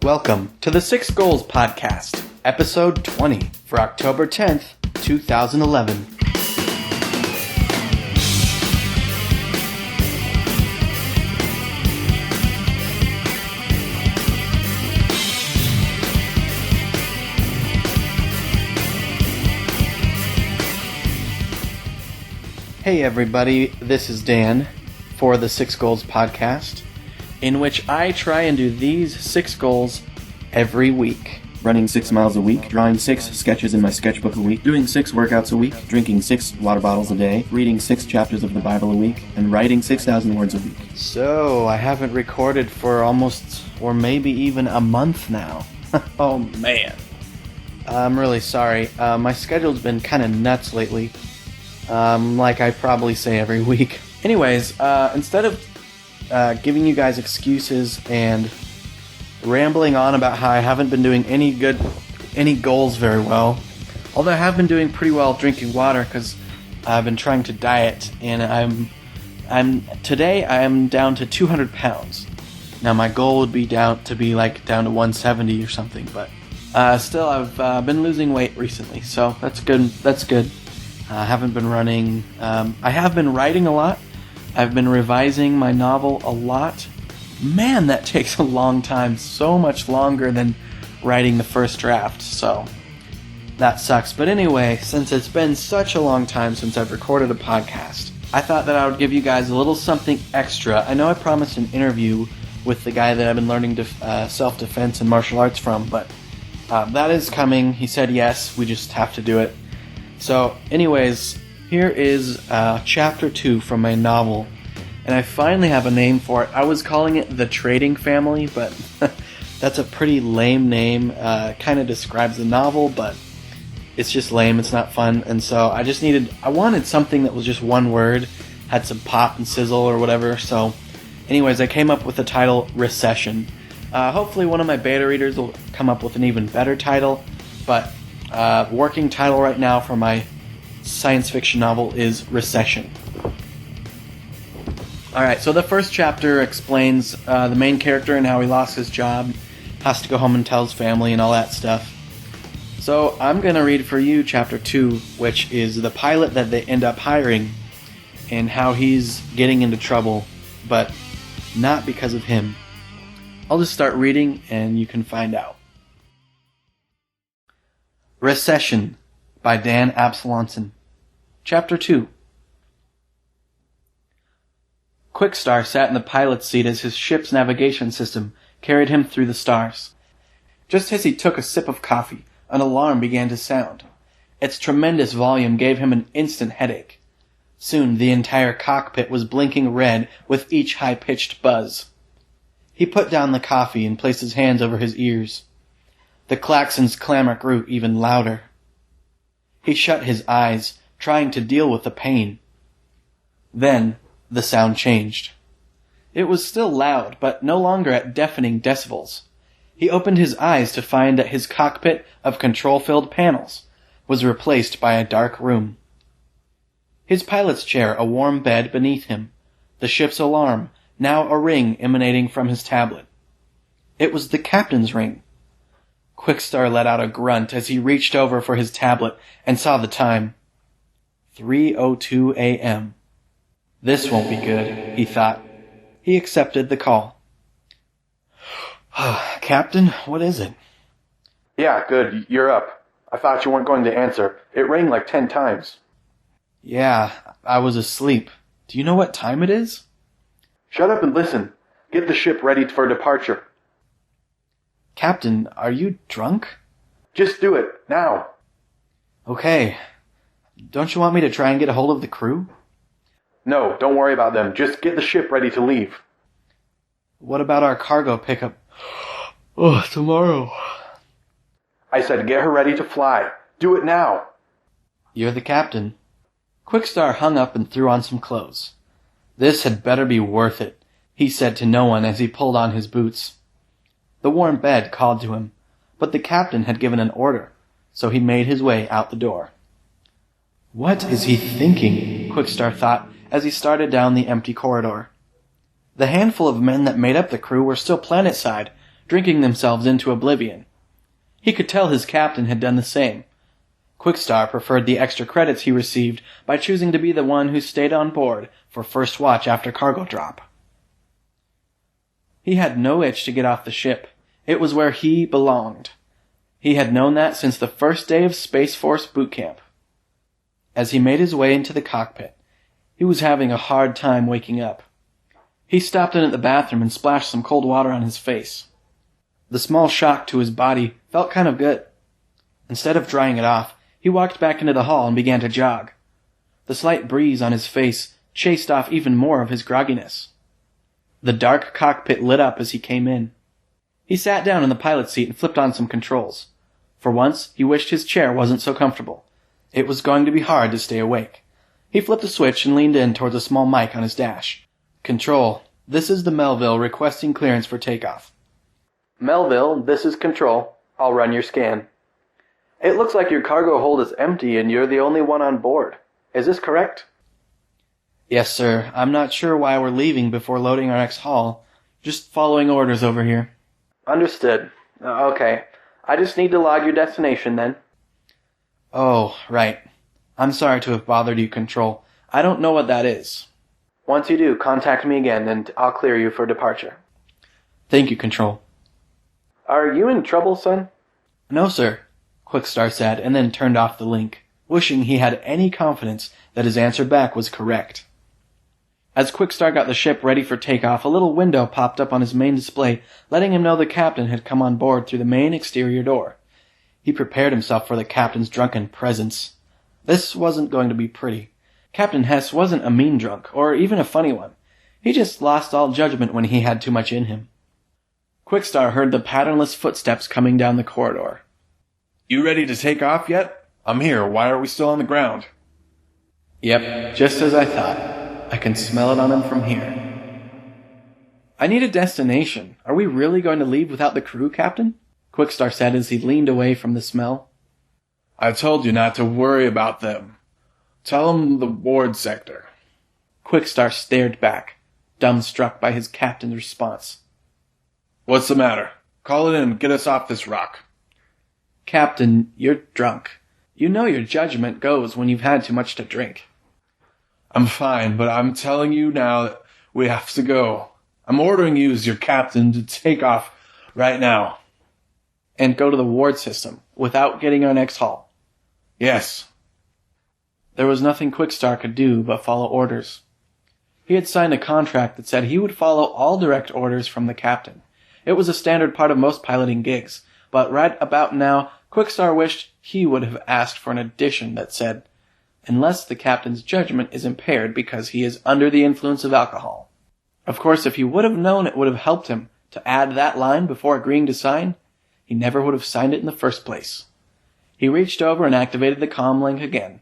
Welcome to the 6 Goals Podcast, episode 20 for October 10th, 2011. Hey everybody, this is Dan for the 6 Goals Podcast, in which I try and do these 6 goals every week. Running 6 miles a week, drawing 6 sketches in my sketchbook a week, doing 6 workouts a week, drinking 6 water bottles a day, reading 6 chapters of the Bible a week, and writing 6,000 words a week. So, I haven't recorded for almost, or maybe even a month now. Oh man. I'm really sorry. My schedule's been kind of nuts lately. Like I probably say every week. Anyways, instead of giving you guys excuses and rambling on about how I haven't been doing any goals very well, although I have been doing pretty well drinking water because I've been trying to diet, and today I am down to 200 pounds. Now my goal would be down to 170 or something, but still I've been losing weight recently, so that's good. I haven't been running. I have been writing a lot. I've been revising my novel a lot. Man, that takes a long time. So much longer than writing the first draft. So, that sucks. But anyway, since it's been such a long time since I've recorded a podcast, I thought that I would give you guys a little something extra. I know I promised an interview with the guy that I've been learning self-defense and martial arts from, but that is coming. He said yes, we just have to do it. So, anyways, here is chapter 2 from my novel, and I finally have a name for it. I was calling it The Trading Family, but that's a pretty lame name. Kind of describes the novel, but it's just lame, it's not fun, and so I wanted something that was just one word, had some pop and sizzle or whatever, so anyways, I came up with the title Recession. Hopefully one of my beta readers will come up with an even better title, but working title right now for my science fiction novel is Recession. Alright, so the first chapter explains the main character and how he lost his job, has to go home and tell his family and all that stuff. So I'm going to read for you chapter 2, which is the pilot that they end up hiring and how he's getting into trouble, but not because of him. I'll just start reading and you can find out. Recession by Dan Absalonson. Chapter 2. Quickstar sat in the pilot's seat as his ship's navigation system carried him through the stars. Just as he took a sip of coffee, an alarm began to sound. Its tremendous volume gave him an instant headache. Soon the entire cockpit was blinking red with each high-pitched buzz. He put down the coffee and placed his hands over his ears. The klaxon's clamor grew even louder. He shut his eyes, trying to deal with the pain. Then, the sound changed. It was still loud, but no longer at deafening decibels. He opened his eyes to find that his cockpit of control-filled panels was replaced by a dark room. His pilot's chair, a warm bed beneath him. The ship's alarm, now a ring emanating from his tablet. It was the captain's ring. Quickstar let out a grunt as he reached over for his tablet and saw the time. 3:02 a.m. This won't be good, he thought. He accepted the call. Captain, what is it? Yeah, good, you're up. I thought you weren't going to answer. It rang like 10 times. Yeah, I was asleep. Do you know what time it is? Shut up and listen. Get the ship ready for departure. Captain, are you drunk? Just do it, now. Okay. Don't you want me to try and get a hold of the crew? No, don't worry about them. Just get the ship ready to leave. What about our cargo pickup? Oh, tomorrow. I said get her ready to fly. Do it now. You're the captain. Quickstar hung up and threw on some clothes. This had better be worth it, he said to no one as he pulled on his boots. The warm bed called to him, but the captain had given an order, so he made his way out the door. What is he thinking? Quickstar thought as he started down the empty corridor. The handful of men that made up the crew were still planetside, drinking themselves into oblivion. He could tell his captain had done the same. Quickstar preferred the extra credits he received by choosing to be the one who stayed on board for first watch after cargo drop. He had no itch to get off the ship. It was where he belonged. He had known that since the first day of Space Force boot camp. As he made his way into the cockpit, he was having a hard time waking up. He stopped in at the bathroom and splashed some cold water on his face. The small shock to his body felt kind of good. Instead of drying it off, he walked back into the hall and began to jog. The slight breeze on his face chased off even more of his grogginess. The dark cockpit lit up as he came in. He sat down in the pilot's seat and flipped on some controls. For once, he wished his chair wasn't so comfortable. It was going to be hard to stay awake. He flipped a switch and leaned in towards a small mic on his dash. Control, this is the Melville requesting clearance for takeoff. Melville, this is Control. I'll run your scan. It looks like your cargo hold is empty and you're the only one on board. Is this correct? Yes, sir. I'm not sure why we're leaving before loading our next haul. Just following orders over here. Understood. Okay. I just need to log your destination then. Oh, right. I'm sorry to have bothered you, Control. I don't know what that is. Once you do, contact me again and I'll clear you for departure. Thank you, Control. Are you in trouble, son? No, sir, Quickstar said, and then turned off the link, wishing he had any confidence that his answer back was correct. As Quickstar got the ship ready for takeoff, a little window popped up on his main display, letting him know the captain had come on board through the main exterior door. He prepared himself for the captain's drunken presence. This wasn't going to be pretty. Captain Hess wasn't a mean drunk, or even a funny one. He just lost all judgment when he had too much in him. Quickstar heard the patternless footsteps coming down the corridor. You ready to take off yet? I'm here. Why are we still on the ground? Yep, just as I thought. I can smell it on him from here. I need a destination. Are we really going to leave without the crew, Captain? Quickstar said as he leaned away from the smell. I told you not to worry about them. Tell them the ward sector. Quickstar stared back, dumbstruck by his captain's response. What's the matter? Call it in and get us off this rock. Captain, you're drunk. You know your judgment goes when you've had too much to drink. I'm fine, but I'm telling you now that we have to go. I'm ordering you as your captain to take off right now. And go to the ward system, without getting our next haul. Yes. There was nothing Quickstar could do but follow orders. He had signed a contract that said he would follow all direct orders from the captain. It was a standard part of most piloting gigs, but right about now, Quickstar wished he would have asked for an addition that said, unless the captain's judgment is impaired because he is under the influence of alcohol. Of course, if he would have known it would have helped him to add that line before agreeing to sign, he never would have signed it in the first place. He reached over and activated the comm link again.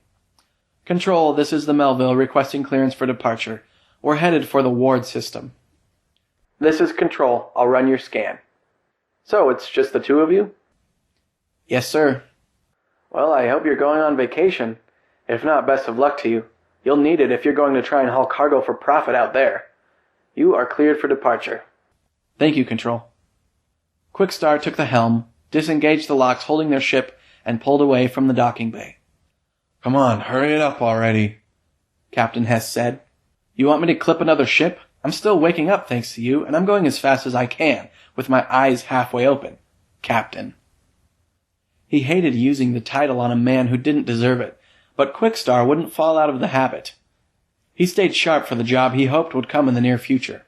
Control, this is the Melville requesting clearance for departure. We're headed for the ward system. This is Control. I'll run your scan. So, it's just the two of you? Yes, sir. Well, I hope you're going on vacation. If not, best of luck to you. You'll need it if you're going to try and haul cargo for profit out there. You are cleared for departure. Thank you, Control. Quickstar took the helm, disengaged the locks holding their ship, and pulled away from the docking bay. Come on, hurry it up already, Captain Hess said. You want me to clip another ship? I'm still waking up thanks to you, and I'm going as fast as I can, with my eyes halfway open. Captain. He hated using the title on a man who didn't deserve it, but Quickstar wouldn't fall out of the habit. He stayed sharp for the job he hoped would come in the near future.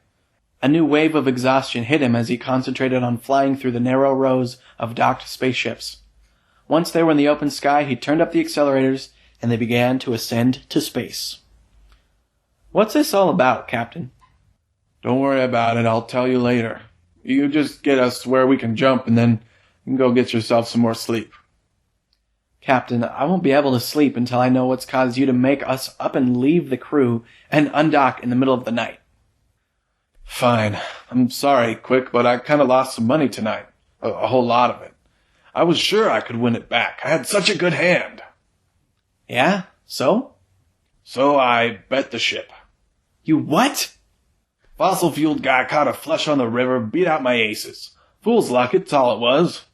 A new wave of exhaustion hit him as he concentrated on flying through the narrow rows of docked spaceships. Once they were in the open sky, he turned up the accelerators, and they began to ascend to space. What's this all about, Captain? Don't worry about it, I'll tell you later. You just get us to where we can jump, and then you can go get yourself some more sleep. Captain, I won't be able to sleep until I know what's caused you to make us up and leave the crew and undock in the middle of the night. Fine. I'm sorry, Quick, but I kind of lost some money tonight. A whole lot of it. I was sure I could win it back. I had such a good hand. Yeah? So? So I bet the ship. You what? Fossil-fueled guy caught a flush on the river, beat out my aces. Fool's luck, it's all it was.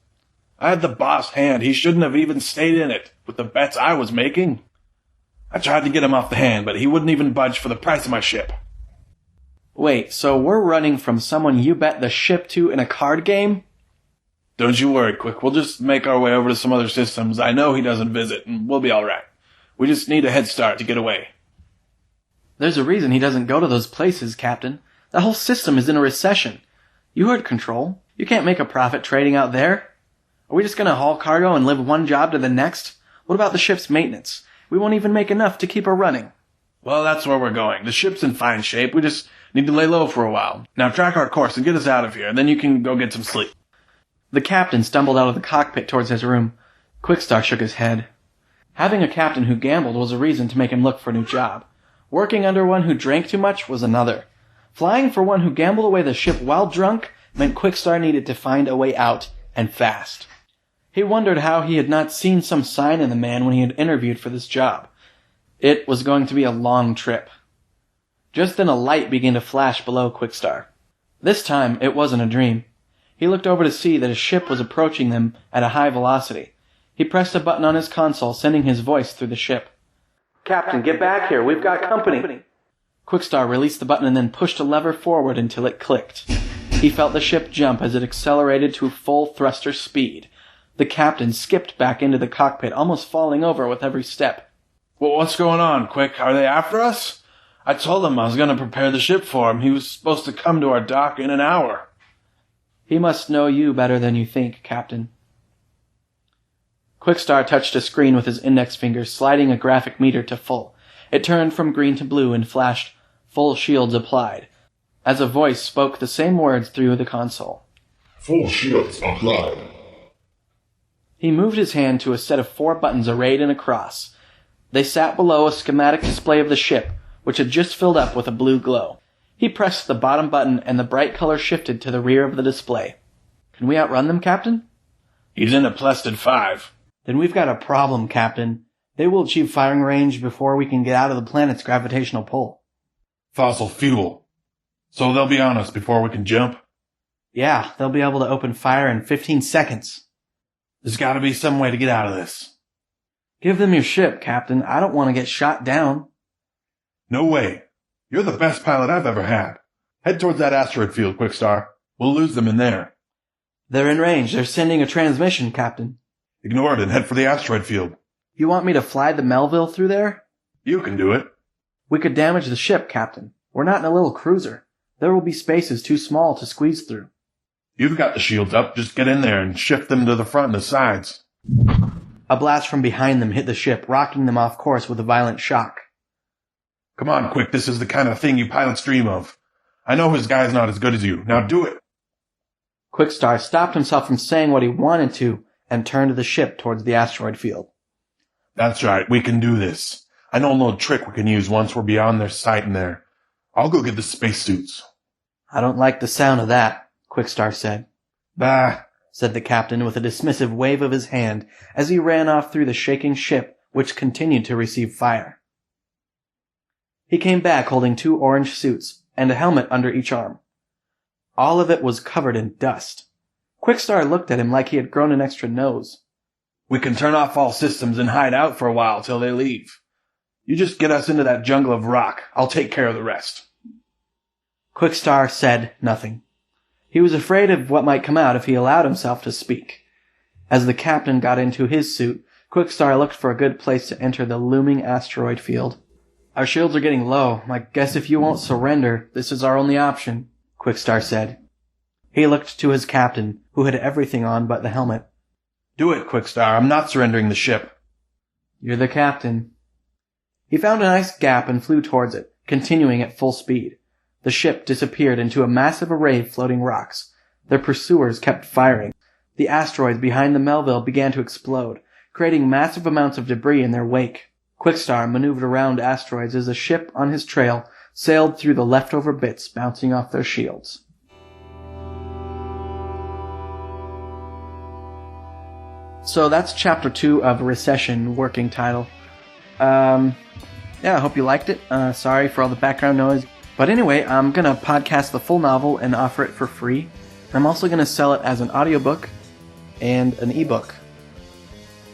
I had the boss hand. He shouldn't have even stayed in it, with the bets I was making. I tried to get him off the hand, but he wouldn't even budge for the price of my ship. Wait, so we're running from someone you bet the ship to in a card game? Don't you worry, Quick. We'll just make our way over to some other systems I know he doesn't visit, and we'll be alright. We just need a head start to get away. There's a reason he doesn't go to those places, Captain. The whole system is in a recession. You heard Control. You can't make a profit trading out there. Are we just going to haul cargo and live one job to the next? What about the ship's maintenance? We won't even make enough to keep her running. Well, that's where we're going. The ship's in fine shape. We just need to lay low for a while. Now track our course and get us out of here, and then you can go get some sleep. The captain stumbled out of the cockpit towards his room. Quickstar shook his head. Having a captain who gambled was a reason to make him look for a new job. Working under one who drank too much was another. Flying for one who gambled away the ship while drunk meant Quickstar needed to find a way out, and fast. He wondered how he had not seen some sign in the man when he had interviewed for this job. It was going to be a long trip. Just then a light began to flash below Quickstar. This time it wasn't a dream. He looked over to see that a ship was approaching them at a high velocity. He pressed a button on his console, sending his voice through the ship. Captain, get back here. We've got company. Quickstar released the button and then pushed a lever forward until it clicked. He felt the ship jump as it accelerated to full thruster speed. The captain skipped back into the cockpit, almost falling over with every step. Well, what's going on, Quick? Are they after us? I told him I was going to prepare the ship for him. He was supposed to come to our dock in an hour. He must know you better than you think, Captain. Quickstar touched a screen with his index finger, sliding a graphic meter to full. It turned from green to blue and flashed, "Full shields applied," as a voice spoke the same words through the console. Full shields applied. He moved his hand to a set of 4 buttons arrayed in a cross. They sat below a schematic display of the ship, which had just filled up with a blue glow. He pressed the bottom button and the bright color shifted to the rear of the display. Can we outrun them, Captain? He's in a Plested 5. Then we've got a problem, Captain. They will achieve firing range before we can get out of the planet's gravitational pull. Fossil fuel. So they'll be on us before we can jump? Yeah, they'll be able to open fire in 15 seconds. There's got to be some way to get out of this. Give them your ship, Captain. I don't want to get shot down. No way. You're the best pilot I've ever had. Head towards that asteroid field, Quickstar. We'll lose them in there. They're in range. They're sending a transmission, Captain. Ignore it and head for the asteroid field. You want me to fly the Melville through there? You can do it. We could damage the ship, Captain. We're not in a little cruiser. There will be spaces too small to squeeze through. You've got the shields up. Just get in there and shift them to the front and the sides. A blast from behind them hit the ship, rocking them off course with a violent shock. Come on, Quick. This is the kind of thing you pilots dream of. I know his guy's not as good as you. Now do it. Quickstar stopped himself from saying what he wanted to and turned the ship towards the asteroid field. That's right. We can do this. I know a little trick we can use once we're beyond their sight in there. I'll go get the spacesuits. I don't like the sound of that, Quickstar said. Bah, said the captain with a dismissive wave of his hand as he ran off through the shaking ship, which continued to receive fire. He came back holding 2 orange suits and a helmet under each arm. All of it was covered in dust. Quickstar looked at him like he had grown an extra nose. We can turn off all systems and hide out for a while till they leave. You just get us into that jungle of rock. I'll take care of the rest. Quickstar said nothing. He was afraid of what might come out if he allowed himself to speak. As the captain got into his suit, Quickstar looked for a good place to enter the looming asteroid field. Our shields are getting low. I guess if you won't surrender, this is our only option, Quickstar said. He looked to his captain, who had everything on but the helmet. Do it, Quickstar. I'm not surrendering the ship. You're the captain. He found a nice gap and flew towards it, continuing at full speed. The ship disappeared into a massive array of floating rocks. Their pursuers kept firing. The asteroids behind the Melville began to explode, creating massive amounts of debris in their wake. Quickstar maneuvered around asteroids as the ship on his trail sailed through the leftover bits bouncing off their shields. So that's Chapter 2 of Recession, working title. I hope you liked it. Sorry for all the background noise. But anyway, I'm going to podcast the full novel and offer it for free. I'm also going to sell it as an audiobook and an ebook.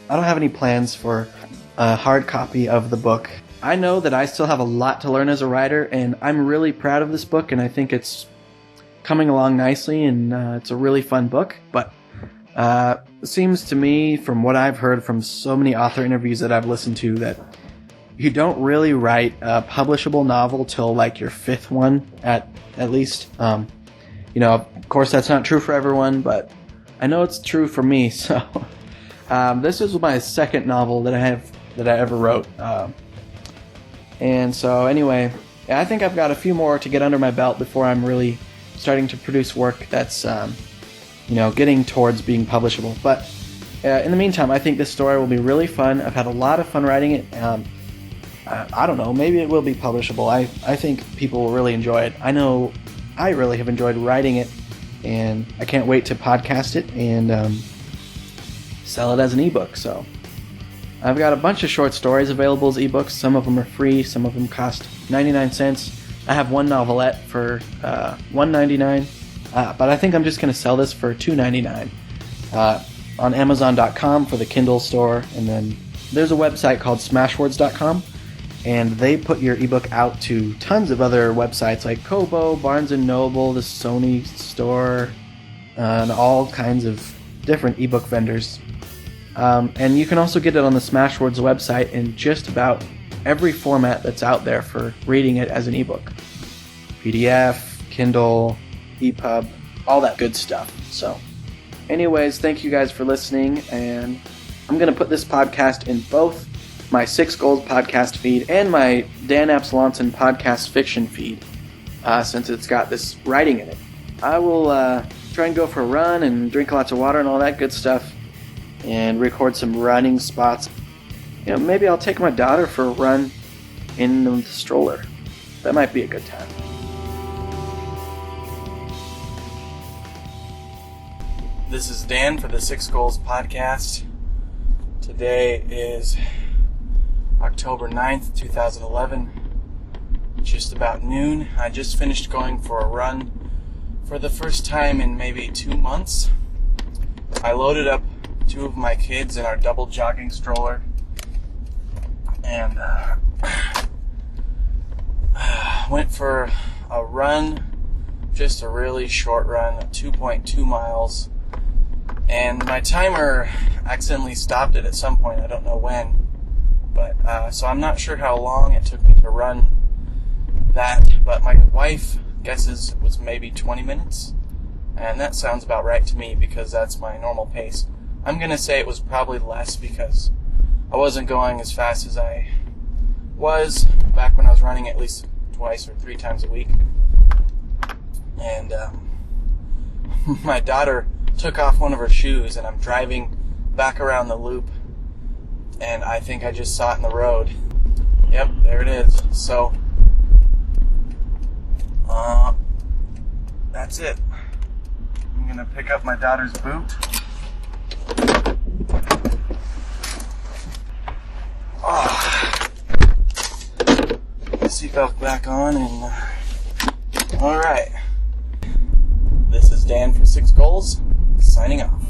I don't have any plans for a hard copy of the book. I know that I still have a lot to learn as a writer, and I'm really proud of this book, and I think it's coming along nicely, and it's a really fun book. But it seems to me, from what I've heard from so many author interviews that I've listened to, that you don't really write a publishable novel till like your fifth one at least. Of course, that's not true for everyone, but I know it's true for me. So this is my second novel that I ever wrote. And so anyway, I think I've got a few more to get under my belt before I'm really starting to produce work that's getting towards being publishable. But in the meantime, I think this story will be really fun. I've had a lot of fun writing it. I don't know, maybe it will be publishable. I think people will really enjoy it. I know I really have enjoyed writing it, and I can't wait to podcast it and sell it as an ebook. So I've got a bunch of short stories available as ebooks. Some of them are free, some of them cost 99 cents. I have one novelette for $1.99, but I think I'm just going to sell this for $2.99 on Amazon.com for the Kindle store, and then there's a website called Smashwords.com, and they put your ebook out to tons of other websites like Kobo, Barnes & Noble, the Sony store, and all kinds of different ebook vendors. And you can also get it on the Smashwords website in just about every format that's out there for reading it as an ebook. PDF, Kindle, EPUB, all that good stuff. So, anyways, thank you guys for listening, and I'm going to put this podcast in both my 6 Goals podcast feed and my Dan Absalonson podcast fiction feed, since it's got this writing in it. I will try and go for a run and drink lots of water and all that good stuff, and record some running spots. Maybe I'll take my daughter for a run in the stroller. That might be a good time. This is Dan for the 6 Goals podcast. Today is October 9th, 2011. Just about noon. I just finished going for a run for the first time in maybe 2 months. I loaded up 2 of my kids in our double jogging stroller and went for a run, just a really short run, 2.2 miles, and my timer accidentally stopped it at some point. I don't know when, but so I'm not sure how long it took me to run that, but my wife guesses it was maybe 20 minutes, and that sounds about right to me because that's my normal pace. I'm going to say it was probably less because I wasn't going as fast as I was back when I was running at least twice or 3 times a week. And my daughter took off one of her shoes, and I'm driving back around the loop, and I think I just saw it in the road. Yep, there it is. So, that's it. I'm going to pick up my daughter's boot. Seatbelt back on, and alright. This is Dan for 6 Goals, signing off.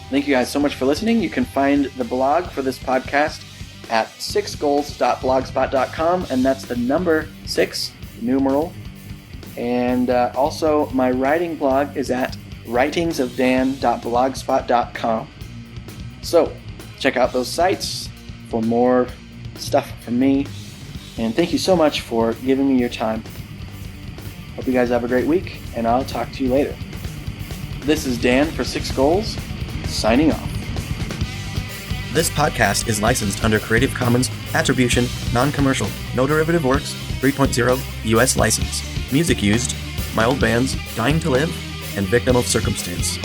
Thank you guys so much for listening. You can find the blog for this podcast at 6goals.blogspot.com, and that's the number 6, numeral. And also, my writing blog is at writingsofdan.blogspot.com. So, check out those sites for more stuff from me. And thank you so much for giving me your time. Hope you guys have a great week, and I'll talk to you later. This is Dan for 6 Goals, signing off. This podcast is licensed under Creative Commons Attribution, Non-Commercial, No Derivative Works, 3.0 U.S. license. Music used, My Old Bands, Dying to Live, and Victim of Circumstance.